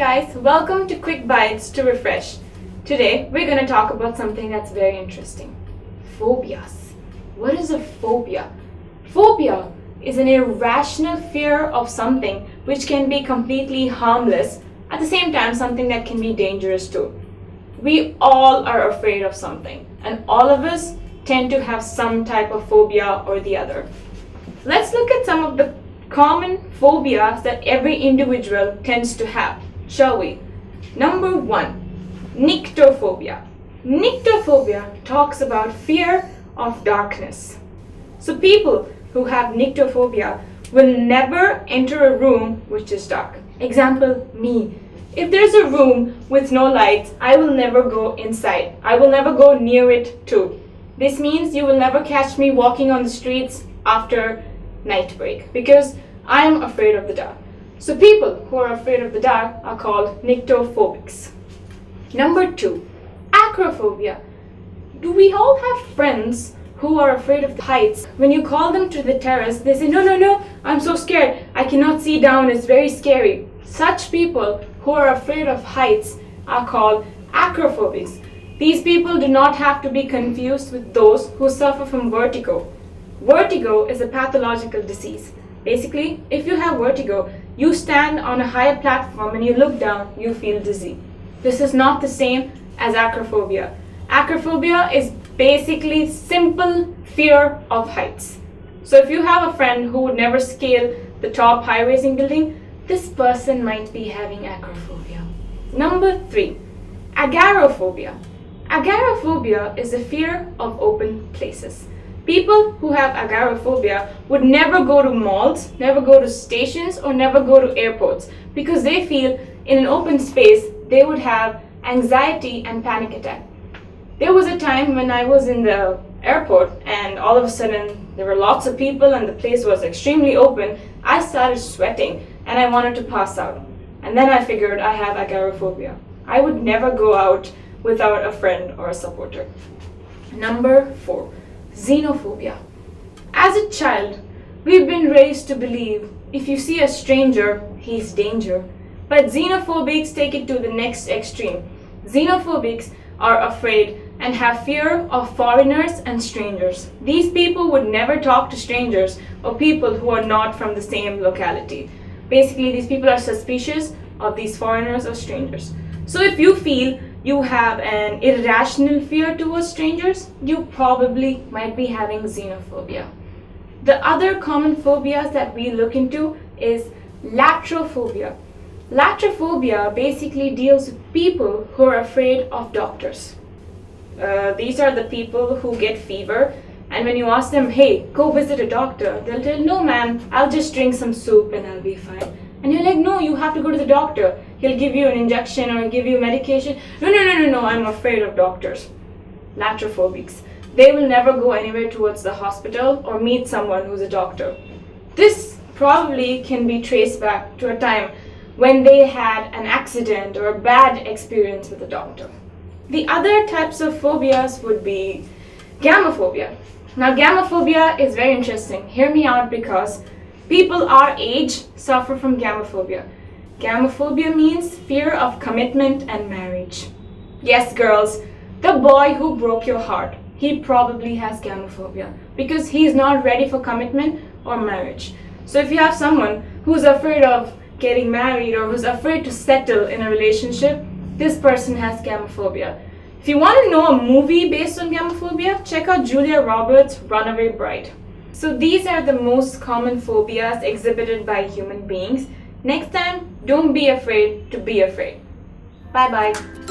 guys, welcome to Quick Bites to Refresh. Today we're going to talk about something that's very interesting. Phobias. What is a phobia? Phobia is an irrational fear of something which can be completely harmless, at the same time something that can be dangerous too. We all are afraid of something, and all of us tend to have some type of phobia or the other. Let's look at some of the common phobias that every individual tends to have, shall we? Number 1, Nyctophobia. Nyctophobia talks about fear of darkness. So people who have Nyctophobia will never enter a room which is dark. Example, me. If there's a room with no lights, I will never go inside. I will never go near it too. This means you will never catch me walking on the streets after night break because I am afraid of the dark. So people who are afraid of the dark are called nyctophobics. Number 2, Acrophobia. Do we all have friends who are afraid of the heights? When you call them to the terrace, they say, no, I'm so scared. I cannot see down. It's very scary. Such people who are afraid of heights are called acrophobics. These people do not have to be confused with those who suffer from vertigo. Vertigo is a pathological disease. Basically, if you have vertigo, you stand on a higher platform and you look down, you feel dizzy. This is not the same as acrophobia. Acrophobia is basically simple fear of heights. So if you have a friend who would never scale the top high-rising building, this person might be having acrophobia. Number 3, Agoraphobia. Agoraphobia is a fear of open places. People who have agoraphobia would never go to malls, never go to stations, or never go to airports because they feel in an open space they would have anxiety and panic attack. There was a time when I was in the airport and all of a sudden there were lots of people and the place was extremely open. I started sweating and I wanted to pass out. And then I figured I have agoraphobia. I would never go out without a friend or a supporter. Number 4, Xenophobia. As a child, we've been raised to believe if you see a stranger, he's danger. But xenophobics take it to the next extreme. Xenophobics are afraid and have fear of foreigners and strangers. These people would never talk to strangers or people who are not from the same locality. Basically, these people are suspicious of these foreigners or strangers. So if you feel you have an irrational fear towards strangers, you probably might be having xenophobia. The other common phobias that we look into is Naturalphobia. Naturalphobia basically deals with people who are afraid of doctors. These are the people who get fever, and when you ask them, hey, go visit a doctor, they'll tell, no ma'am, I'll just drink some soup and I'll be fine. And you're like, no, you have to go to the doctor. He'll give you an injection or give you medication. No, I'm afraid of doctors. Naturalphobics. They will never go anywhere towards the hospital or meet someone who's a doctor. This probably can be traced back to a time when they had an accident or a bad experience with a doctor. The other types of phobias would be Gamophobia. Now, Gamophobia is very interesting. Hear me out because people our age suffer from Gamophobia. Gamophobia means fear of commitment and marriage. Yes, girls, the boy who broke your heart, he probably has Gamophobia because he's not ready for commitment or marriage. So if you have someone who's afraid of getting married or who's afraid to settle in a relationship, this person has Gamophobia. If you want to know a movie based on Gamophobia, check out Julia Roberts' Runaway Bride. So these are the most common phobias exhibited by human beings. Next time, don't be afraid to be afraid. Bye-bye.